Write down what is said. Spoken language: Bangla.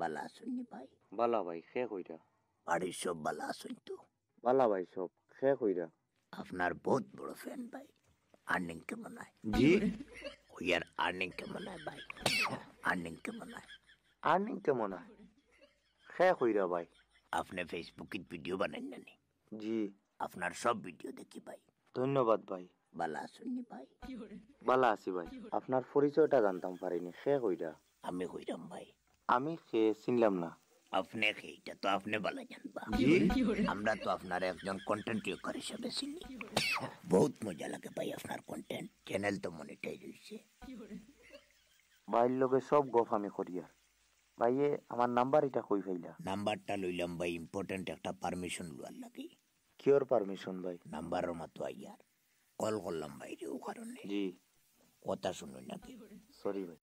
বালা আসুননি ভাই বালা ভাই খে কইরা বাড়ির সব বালা আসুন তো বালা ভাই সব খে কইরা আপনার বহুত বড় ফ্যান ভাই আর্নিং কেমন হয় জি ওই আর আর্নিং কেমন হয় ভাই আর্নিং কেমন হয় আর্নিং কেমন হয় খে কইরা ভাই আপনি ফেসবুকে ভিডিও বানান না নি? জি আপনার সব ভিডিও দেখি ভাই ধন্যবাদ ভাই বালা আসুননি ভাই বালা আছি ভাই আপনার পরিচয়টা জানতাম পারিনি খে কইরা আমি কইরাম ভাই আমি খে চিনলাম না আপনি এইটা তো আপনি বালা জানবা জি আমরা তো আপনার একজন কন্টেন্ট ক্রিয়েটর হিসেবে চিনি বহুত মজা লাগে ভাই আপনার কন্টেন্ট চ্যানেল তো মনিটাইজ হইছে ভাইয়ের লগে সব গপ আমি করিয়া ভাইয়ে আমার নাম্বার এটা কই ফাইলা নাম্বারটা লইলাম ভাই ইম্পর্টেন্ট একটা পারমিশন লওয়ার লাগে কিওর পারমিশন ভাই নাম্বারের মতো আইয়ার কল করলাম ভাই রে ও কারণে জি কথা শুনুন নাকি সরি ভাই